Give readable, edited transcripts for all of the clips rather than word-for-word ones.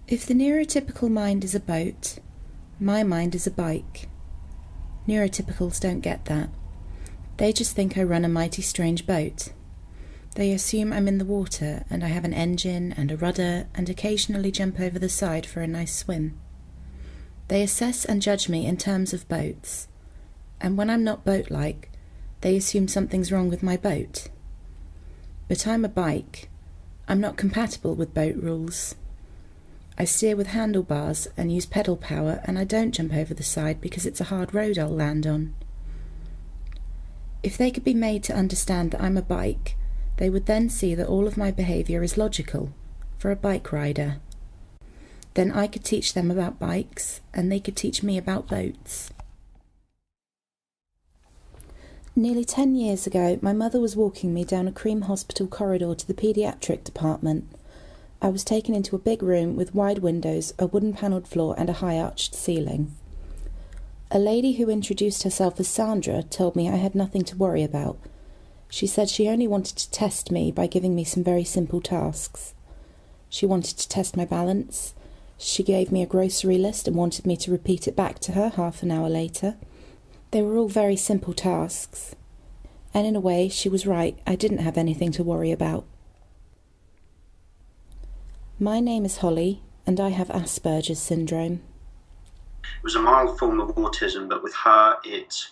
If the neurotypical mind is a boat, my mind is a bike. Neurotypicals don't get that. They just think I run a mighty strange boat. They assume I'm in the water and I have an engine and a rudder and occasionally jump over the side for a nice swim. They assess and judge me in terms of boats, and when I'm not boat-like, they assume something's wrong with my boat. But I'm a bike. I'm not compatible with boat rules. I steer with handlebars and use pedal power, and I don't jump over the side because it's a hard road I'll land on. If they could be made to understand that I'm a bike, they would then see that all of my behaviour is logical, for a bike rider. Then I could teach them about bikes, and they could teach me about boats. Nearly 10 years ago, my mother was walking me down a cream hospital corridor to the paediatric department. I was taken into a big room with wide windows, a wooden panelled floor and a high arched ceiling. A lady who introduced herself as Sandra told me I had nothing to worry about. She said she only wanted to test me by giving me some very simple tasks. She wanted to test my balance. She gave me a grocery list and wanted me to repeat it back to her half an hour later. They were all very simple tasks. And in a way, she was right. I didn't have anything to worry about. My name is Holly, and I have Asperger's syndrome. It was a mild form of autism, but with her it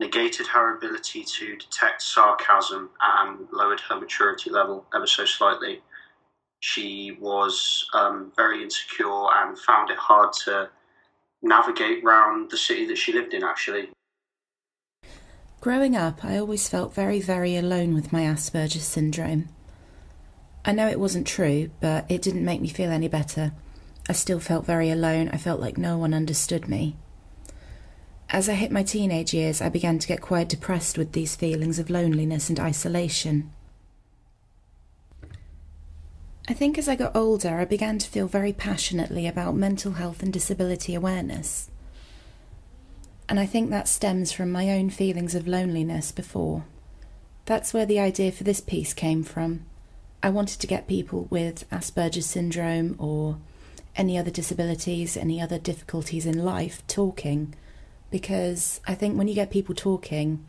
negated her ability to detect sarcasm and lowered her maturity level ever so slightly. She was very insecure and found it hard to navigate around the city that she lived in, actually. Growing up, I always felt very, very alone with my Asperger's syndrome. I know it wasn't true, but it didn't make me feel any better. I still felt very alone. I felt like no one understood me. As I hit my teenage years, I began to get quite depressed with these feelings of loneliness and isolation. I think as I got older, I began to feel very passionately about mental health and disability awareness. And I think that stems from my own feelings of loneliness before. That's where the idea for this piece came from. I wanted to get people with Asperger's syndrome or any other disabilities, any other difficulties in life talking, because I think when you get people talking,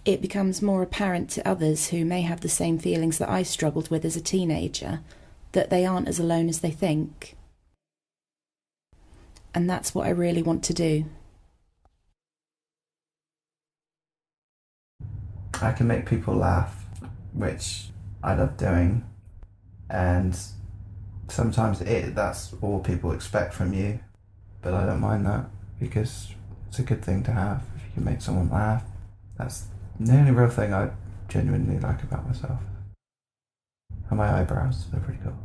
it becomes more apparent to others who may have the same feelings that I struggled with as a teenager, that they aren't as alone as they think. And that's what I really want to do. I can make people laugh, which I love doing, and sometimes that's all people expect from you, but I don't mind that because it's a good thing to have. If you can make someone laugh, that's the only real thing I genuinely like about myself. And my eyebrows, they're pretty cool.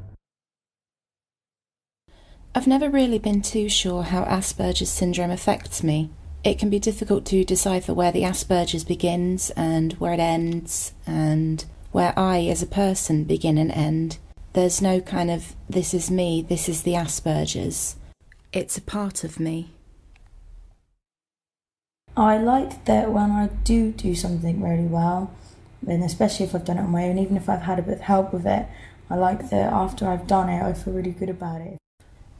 I've never really been too sure how Asperger's syndrome affects me. It can be difficult to decipher where the Asperger's begins and where it ends, and where I as a person begin and end. There's no kind of, this is me, this is the Asperger's. It's a part of me. I like that when I do something really well, and especially if I've done it on my own, even if I've had a bit of help with it, I like that after I've done it, I feel really good about it.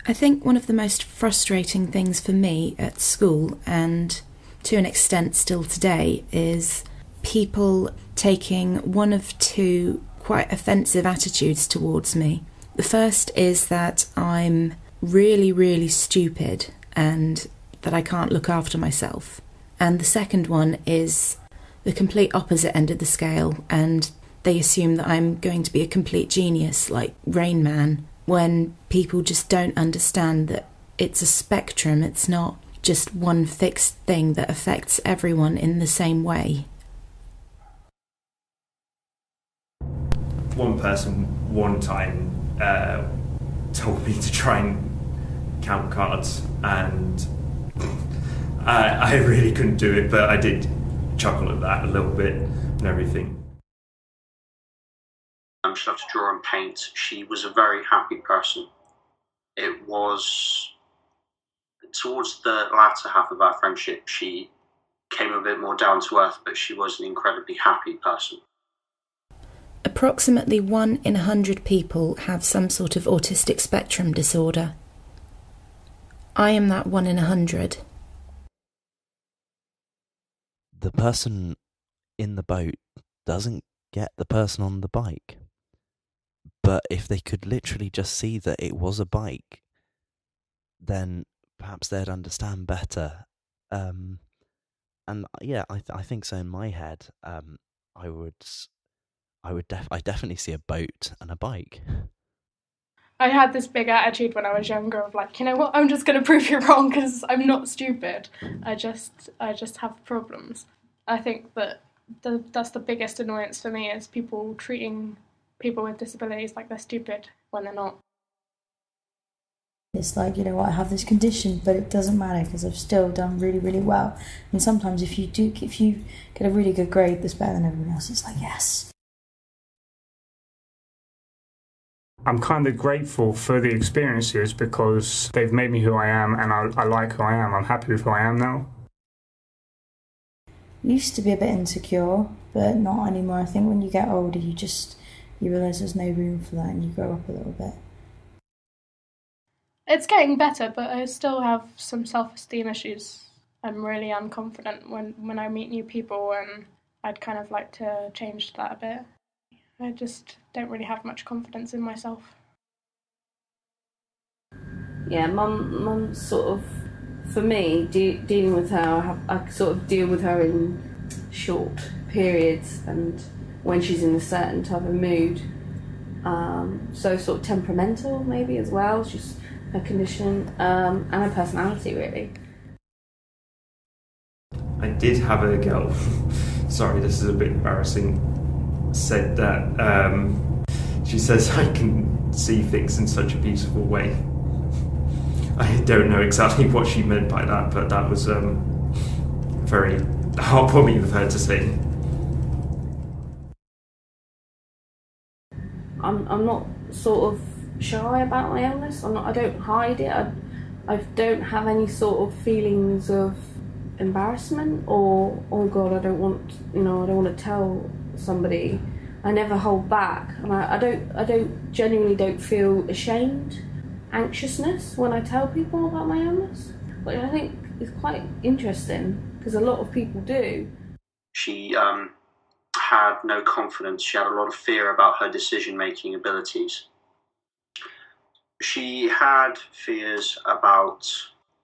I think one of the most frustrating things for me at school, and to an extent still today, is people taking one of two quite offensive attitudes towards me. The first is that I'm really, really stupid and that I can't look after myself. And the second one is the complete opposite end of the scale, and they assume that I'm going to be a complete genius like Rain Man, when people just don't understand that it's a spectrum. It's not just one fixed thing that affects everyone in the same way. One person one time told me to try and count cards, and I really couldn't do it, but I did chuckle at that a little bit and everything. She loved to draw and paint. She was a very happy person. It was towards the latter half of our friendship, she came a bit more down to earth, but she was an incredibly happy person. Approximately 1 in 100 people have some sort of autistic spectrum disorder. I am that 1 in 100. The person in the boat doesn't get the person on the bike. But if they could literally just see that it was a bike, then perhaps they'd understand better. And yeah, I think so. In my head, I definitely see a boat and a bike. I had this big attitude when I was younger of like, you know what, I'm just going to prove you wrong because I'm not stupid. I just have problems. I think that that's the biggest annoyance for me, is people treating people with disabilities like they're stupid when they're not. It's like, you know what, I have this condition, but it doesn't matter because I've still done really, really well. And sometimes if you get a really good grade that's better than everyone else, it's like, yes. I'm kind of grateful for the experiences because they've made me who I am, and I like who I am. I'm happy with who I am now. Used to be a bit insecure, but not anymore. I think when you get older, you realise there's no room for that and you grow up a little bit. It's getting better, but I still have some self-esteem issues. I'm really unconfident when I meet new people, and I'd kind of like to change that a bit. I just don't really have much confidence in myself. Yeah, Mum sort of, for me, dealing with her, I sort of deal with her in short periods and when she's in a certain type of mood. So sort of temperamental maybe as well, she's her condition, and her personality really. I did have a girl, sorry this is a bit embarrassing, said that she says I can see things in such a beautiful way. I don't know exactly what she meant by that, but that was very heartwarming of her to say. I'm not sort of shy about my illness. I don't hide it. I don't have any sort of feelings of embarrassment or oh god, I don't want to tell somebody. I never hold back, and I genuinely don't feel ashamed, anxiousness when I tell people about my illness, which I think is quite interesting because a lot of people do. She had no confidence. She had a lot of fear about her decision-making abilities. She had fears about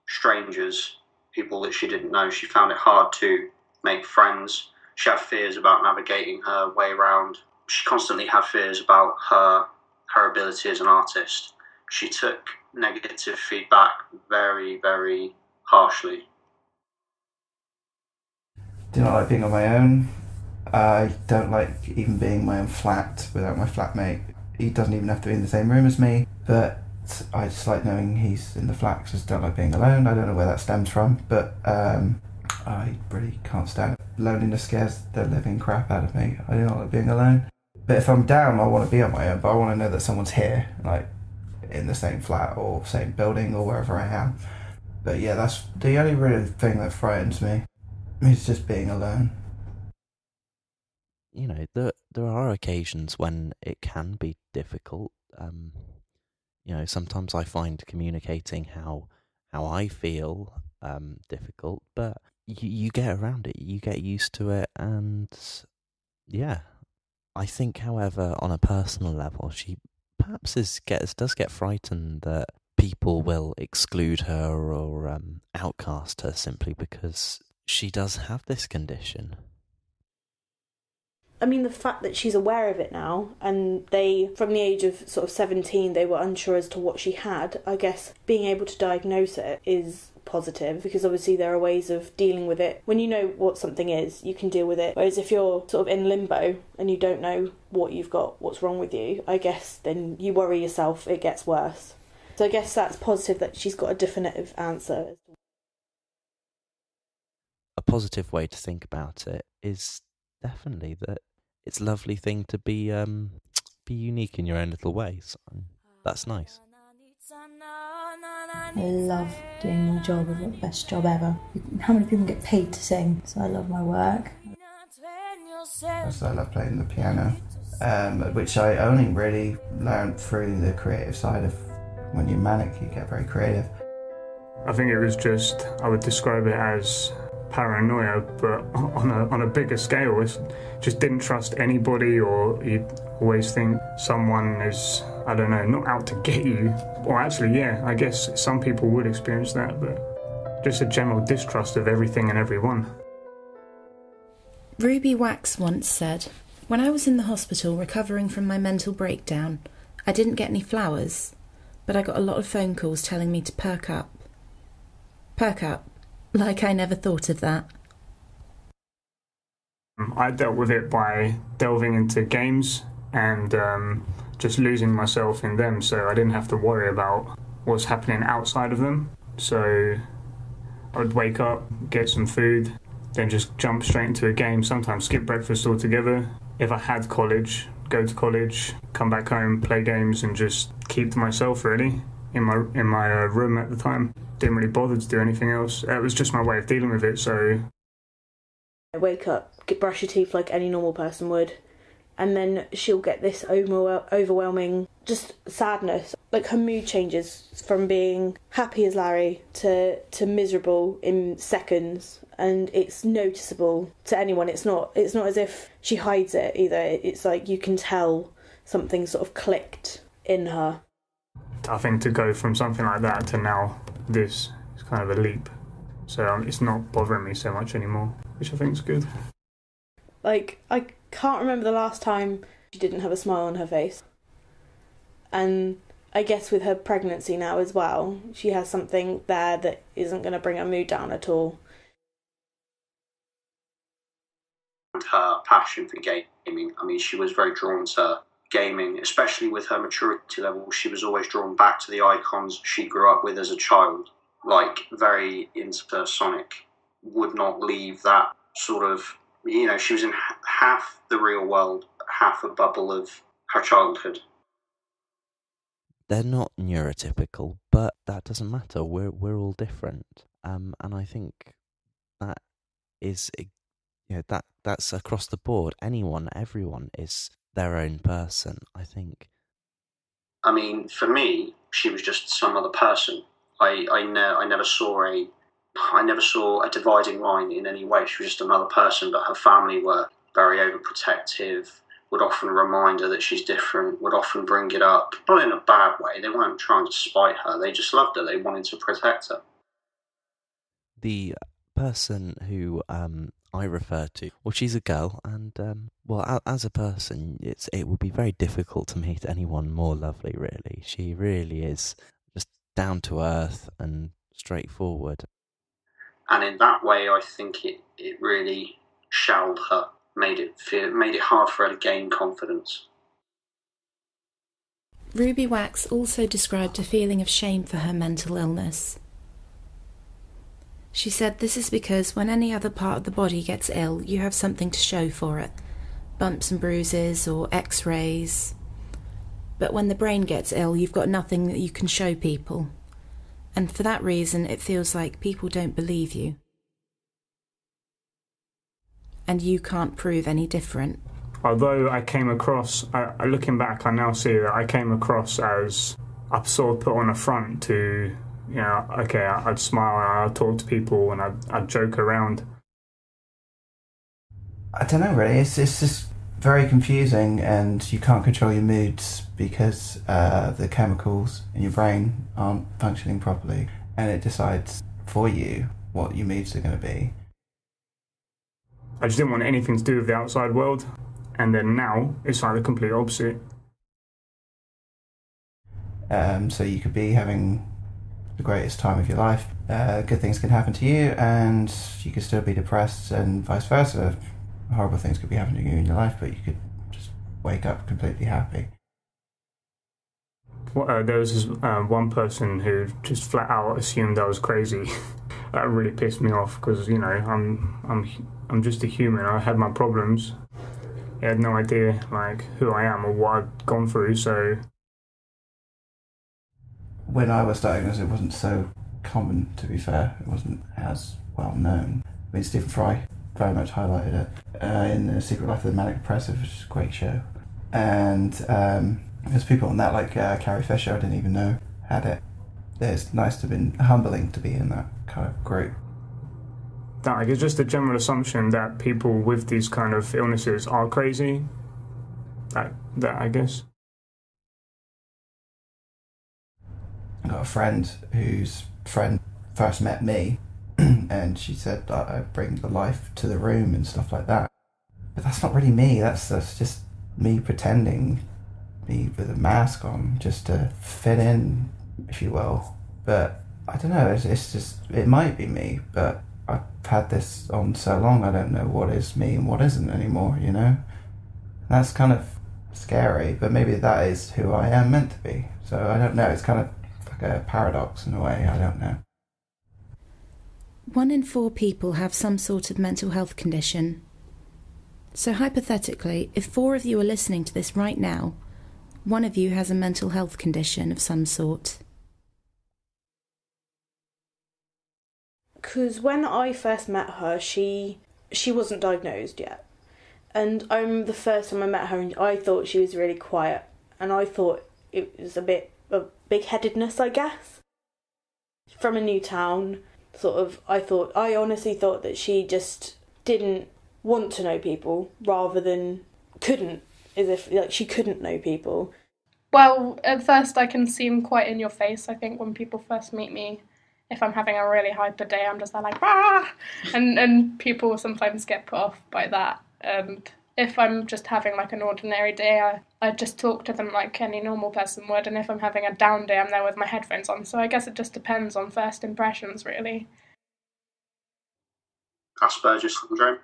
strangers, people that she didn't know. She found it hard to make friends. She had fears about navigating her way around. She constantly had fears about her ability as an artist. She took negative feedback very, very harshly. Do not like being on my own. I don't like even being in my own flat without my flatmate. He doesn't even have to be in the same room as me, but I just like knowing he's in the flat because I just don't like being alone. I don't know where that stems from, but I really can't stand it. Loneliness scares the living crap out of me. I don't like being alone. But if I'm down, I want to be on my own, but I want to know that someone's here, like in the same flat or same building or wherever I am. But yeah, that's the only real thing that frightens me. It's just being alone. You know, there are occasions when it can be difficult. You know, sometimes I find communicating how I feel difficult, but you get around it, you get used to it, and yeah. I think, however, on a personal level, she perhaps does get frightened that people will exclude her or outcast her simply because she does have this condition. I mean, the fact that she's aware of it now, and from the age of sort of 17, they were unsure as to what she had. I guess being able to diagnose it is positive, because obviously there are ways of dealing with it. When you know what something is, you can deal with it. Whereas if you're sort of in limbo and you don't know what you've got, what's wrong with you, I guess then you worry yourself, it gets worse. So I guess that's positive that she's got a definitive answer. A positive way to think about it is definitely that it's a lovely thing to be unique in your own little ways. That's nice. I love doing my job. I've got the best job ever. How many people get paid to sing? So I love my work. I love playing the piano. which I only really learned through the creative side of when you're manic, you get very creative. I think it was just, I would describe it as paranoia, but on a bigger scale. It's just didn't trust anybody, or you always think someone is, I don't know, not out to get you. Or actually, yeah, I guess some people would experience that, but just a general distrust of everything and everyone. Ruby Wax once said, "When I was in the hospital recovering from my mental breakdown, I didn't get any flowers, but I got a lot of phone calls telling me to perk up. Perk up. Like I never thought of that." I dealt with it by delving into games and just losing myself in them, so I didn't have to worry about what's happening outside of them. So I would wake up, get some food, then just jump straight into a game, sometimes skip breakfast altogether. If I had college, go to college, come back home, play games, and just keep to myself, really, in my room at the time. Didn't really bother to do anything else. It was just my way of dealing with it, so... I wake up, brush your teeth like any normal person would, and then she'll get this overwhelming just sadness. Like, her mood changes from being happy as Larry to miserable in seconds, and it's noticeable to anyone. It's not as if she hides it either. It's like you can tell something sort of clicked in her. I think to go from something like that to now this is kind of a leap. So it's not bothering me so much anymore, which I think is good. Like, I can't remember the last time she didn't have a smile on her face. And I guess with her pregnancy now as well, she has something there that isn't going to bring her mood down at all. And her passion for gaming, I mean, she was very drawn to gaming, especially with her maturity level. She was always drawn back to the icons she grew up with as a child, like very into Sonic, would not leave that sort of, you know, she was in half the real world, half a bubble of her childhood. They're not neurotypical, but that doesn't matter. We're all different, and I think that is, you know, that's across the board. Everyone is their own person, I think. I mean, for me, she was just some other person. I never saw a dividing line in any way. She was just another person, but her family were very overprotective, would often remind her that she's different, would often bring it up, not in a bad way. They weren't trying to spite her. They just loved her. They wanted to protect her. The person who I refer to, well, she's a girl, and well, as a person, it would be very difficult to meet anyone more lovely. Really, she really is just down to earth and straightforward. And in that way, I think it really shelled her, made it hard for her to gain confidence. Ruby Wax also described a feeling of shame for her mental illness. She said this is because when any other part of the body gets ill, you have something to show for it. Bumps and bruises or x-rays. But when the brain gets ill, you've got nothing that you can show people. And for that reason, it feels like people don't believe you. And you can't prove any different. Although I came across, looking back, I now see that I came across as I sort of put on a front to, you know, okay, I'd smile and I'd talk to people and I'd joke around. I don't know, really. It's just very confusing, and you can't control your moods because the chemicals in your brain aren't functioning properly, and it decides for you what your moods are going to be. I just didn't want anything to do with the outside world, and then now it's like the complete opposite. So you could be having the greatest time of your life, good things can happen to you, and you could still be depressed, and vice versa. Horrible things could be happening to you in your life, but you could just wake up completely happy. Well, there was this one person who just flat out assumed I was crazy. That really pissed me off because, you know, I'm just a human. I had my problems. He had no idea like who I am or what I'd gone through. So when I was diagnosed, it wasn't so common. To be fair, it wasn't as well known. I mean, Stephen Fry very much highlighted it in The Secret Life of the Manic Depressive, which is a great show. And there's people on that, like Carrie Fisher, I didn't even know had it. It's nice to be humbling to be in that kind of group. That it's just a general assumption that people with these kind of illnesses are crazy. That I guess. I got a friend whose friend first met me, and she said that I bring the life to the room and stuff like that. But that's not really me. That's just me pretending, me with a mask on, just to fit in, if you will. But I don't know. It's just, it might be me, but I've had this on so long, I don't know what is me and what isn't anymore, you know? And that's kind of scary, but maybe that is who I am meant to be. So I don't know. It's kind of like a paradox in a way. I don't know. 1 in 4 people have some sort of mental health condition. So hypothetically, if 4 of you are listening to this right now, 1 of you has a mental health condition of some sort. Because when I first met her, she wasn't diagnosed yet. And I remember the first time I met her, and I thought she was really quiet. And I thought it was a bit of big-headedness, I guess. From a new town, sort of, I honestly thought that she just didn't want to know people, rather than couldn't, as if, like, she couldn't know people. Well, at first I can seem quite in your face. I think when people first meet me, if I'm having a really hyper day, I'm just like, ah! And people sometimes get put off by that. And if I'm just having like an ordinary day, I just talk to them like any normal person would. And if I'm having a down day, I'm there with my headphones on. So I guess it just depends on first impressions, really. Asperger's syndrome.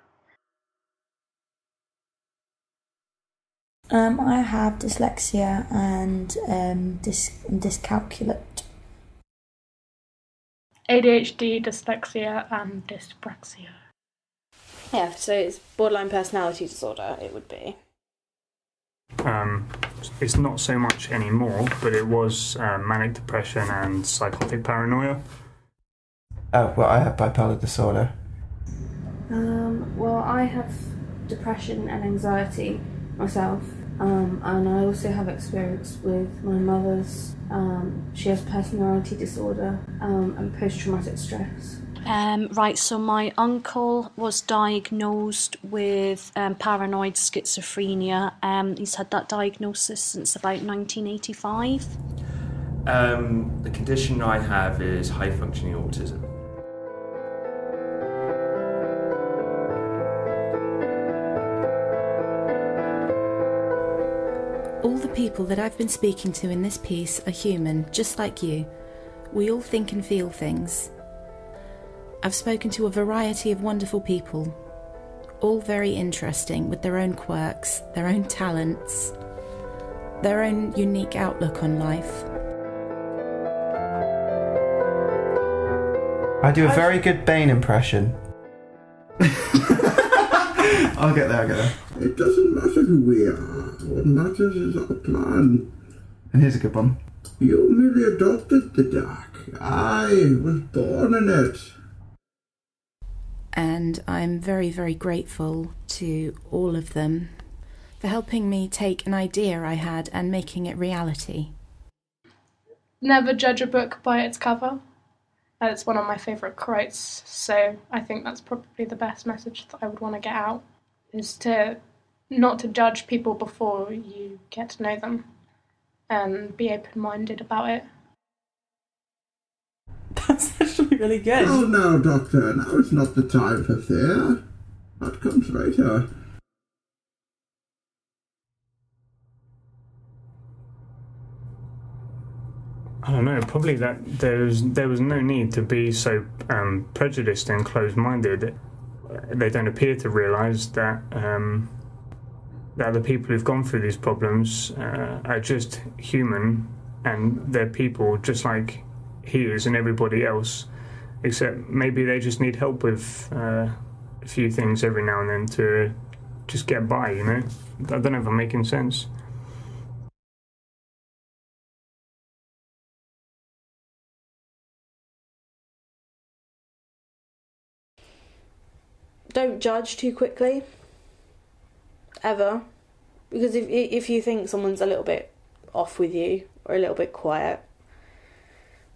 I have dyslexia and dyscalculate. ADHD, dyslexia, and dyspraxia. Yeah, so it's borderline personality disorder, it would be. It's not so much anymore, but it was manic depression and psychotic paranoia. Oh, well, I have bipolar disorder. Well, I have depression and anxiety myself, and I also have experience with my mother's. She has personality disorder and post-traumatic stress. Right, so my uncle was diagnosed with paranoid schizophrenia. He's had that diagnosis since about 1985. The condition I have is high-functioning autism. All the people that I've been speaking to in this piece are human, just like you. We all think and feel things. I've spoken to a variety of wonderful people, all very interesting with their own quirks, their own talents, their own unique outlook on life. I do a very good Bane impression. I'll get there. It doesn't matter who we are. What matters is our plan. And here's a good one. You merely adopted the dark. I was born in it. And I'm very, very grateful to all of them for helping me take an idea I had and making it reality. Never judge a book by its cover. It's one of my favourite quotes, so I think that's probably the best message that I would want to get out, is to not to judge people before you get to know them and be open-minded about it. That's actually really good. Oh, no, Doctor, now is not the time for fear. That comes later. I don't know, probably that there was no need to be so prejudiced and closed-minded. They don't appear to realise that that the people who've gone through these problems are just human, and they're people just like he is and everybody else, except maybe they just need help with a few things every now and then to just get by, you know? I don't know if I'm making sense. Don't judge too quickly. Ever. Because if you think someone's a little bit off with you or a little bit quiet,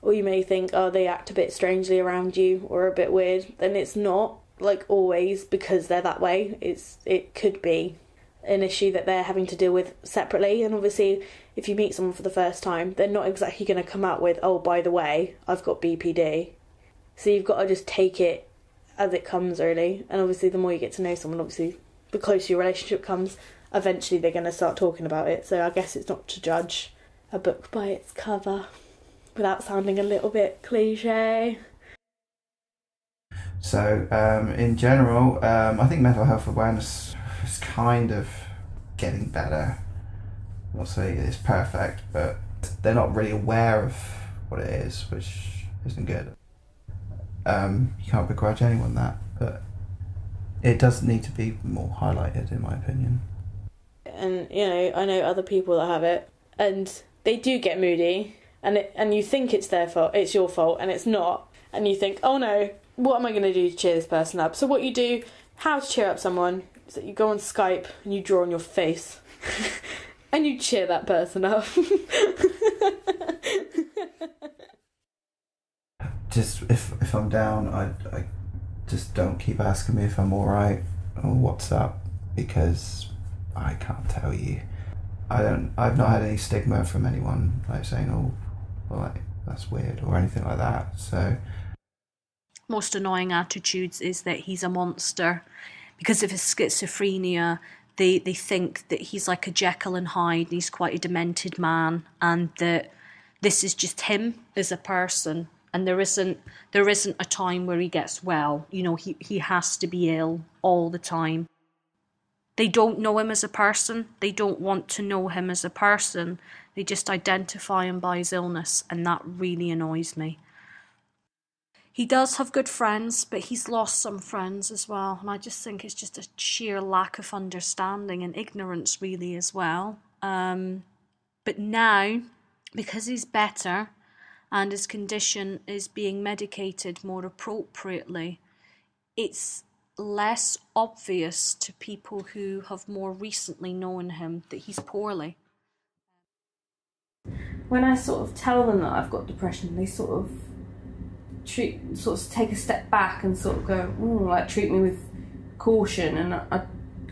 or you may think, oh, they act a bit strangely around you or a bit weird, then it's not, like, always because they're that way. It could be an issue that they're having to deal with separately. And obviously, if you meet someone for the first time, they're not exactly going to come out with, oh, by the way, I've got BPD. So you've got to just take it as it comes, really. And obviously, the more you get to know someone, obviously, the closer your relationship comes, eventually they're going to start talking about it. So I guess it's not to judge a book by its cover, without sounding a little bit cliche. So, in general, I think mental health awareness is kind of getting better. I'm not saying it's perfect, but they're not really aware of what it is, which isn't good. You can't begrudge anyone that, but it does need to be more highlighted, in my opinion. And, you know, I know other people that have it, and they do get moody, and you think it's their fault, it's your fault, and it's not. And you think, oh no, what am I going to do to cheer this person up? So what you do, how to cheer up someone, is that you go on Skype and you draw on your face. And you cheer that person up. Just, if I'm down, I just don't keep asking me if I'm alright or what's up, because I can't tell you. I've not had any stigma from anyone, like, saying, oh, well, like, that's weird, or anything like that, so... Most annoying attitudes is that he's a monster. Because of his schizophrenia, they think that he's like a Jekyll and Hyde, and he's quite a demented man, and that this is just him as a person, and there isn't a time where he gets well. You know, he has to be ill all the time. They don't know him as a person. They don't want to know him as a person. They just identify him by his illness, and that really annoys me. He does have good friends, but he's lost some friends as well. And I just think it's just a sheer lack of understanding and ignorance, really, as well. But now, because he's better and his condition is being medicated more appropriately, it's less obvious to people who have more recently known him that he's poorly. When I sort of tell them that I've got depression, they sort of take a step back and sort of go, like, treat me with caution, and I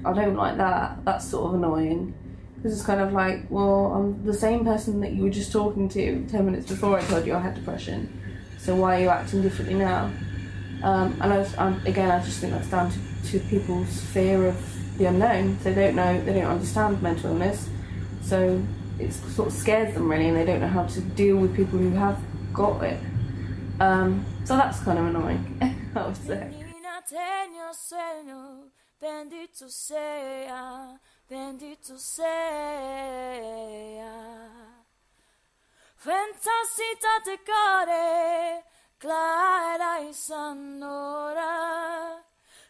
don't like that. That's sort of annoying, because it's kind of like, well, I'm the same person that you were just talking to 10 minutes before I told you I had depression, so why are you acting differently now? And I just think that's down to people's fear of the unknown. They don't know, they don't understand mental illness, so it sort of scares them, really, and they don't know how to deal with people who have got it. So that's kind of annoying, I would say. Bendito sea, bendito sea. Fantasita de core, clara y sonora.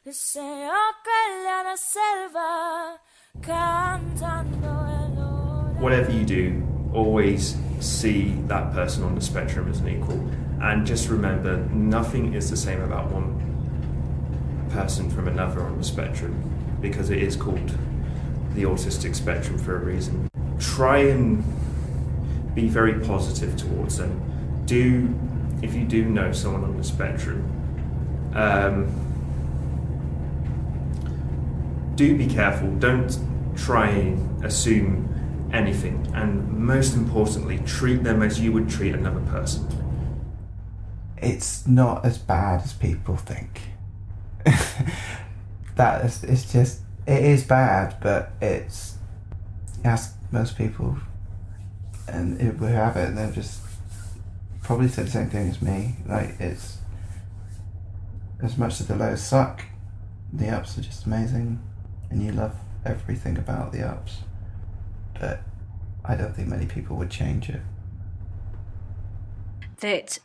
Deseo que la selva cantando el ora. Whatever you do, always see that person on the spectrum as an equal. And just remember, nothing is the same about one person from another on the spectrum, because it is called the autistic spectrum for a reason. Try and be very positive towards them. If you do know someone on the spectrum, do be careful. Don't try and assume anything, and most importantly, treat them as you would treat another person. It's not as bad as people think. It is bad, but it's, ask most people and who have it, and they'll just probably say the same thing as me. Like, it's, as much as the lows suck, the ups are just amazing, and you love everything about the ups, but I don't think many people would change it. That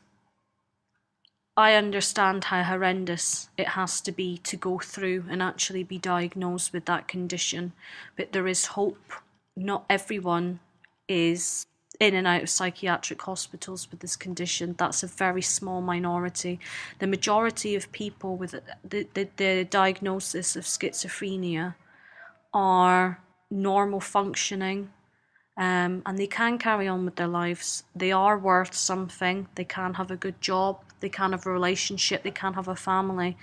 I understand how horrendous it has to be to go through and actually be diagnosed with that condition, but there is hope. Not everyone is in and out of psychiatric hospitals with this condition. That's a very small minority. The majority of people with the diagnosis of schizophrenia are normal functioning, and they can carry on with their lives. They are worth something. They can have a good job. They can have a relationship. They can have a family,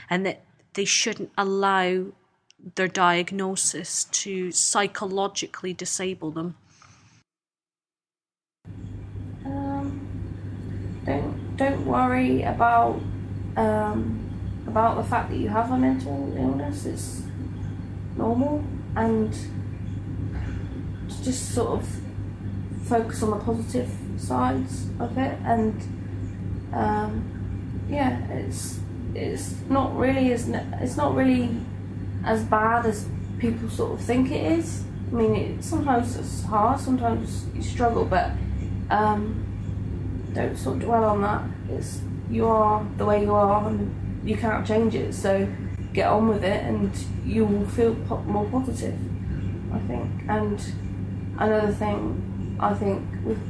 and that they shouldn't allow their diagnosis to psychologically disable them. Don't worry about the fact that you have a mental illness. It's normal, and just sort of focus on the positive sides of it. And it's not really as bad as people sort of think it is. I mean, sometimes it's hard, sometimes you struggle, but don't sort of dwell on that. You are the way you are, and you can't change it. So get on with it, and you will feel more positive, I think. And another thing, I think,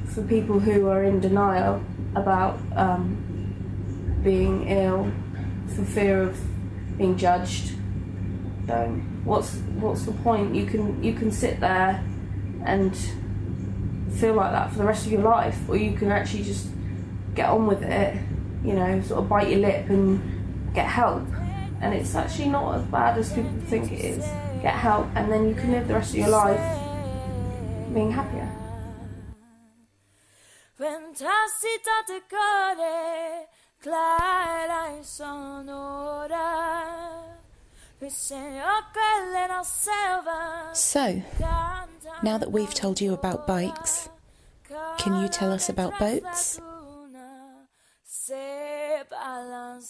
for people who are in denial about being ill, for fear of being judged, don't. What's the point? You can sit there and feel like that for the rest of your life, or you can actually just get on with it, sort of bite your lip and get help. And it's actually not as bad as people think it is. Get help, and then you can live the rest of your life being happier. Fantasità te core, clara e sonora. So, now that we've told you about bikes, can you tell us about boats? Se balance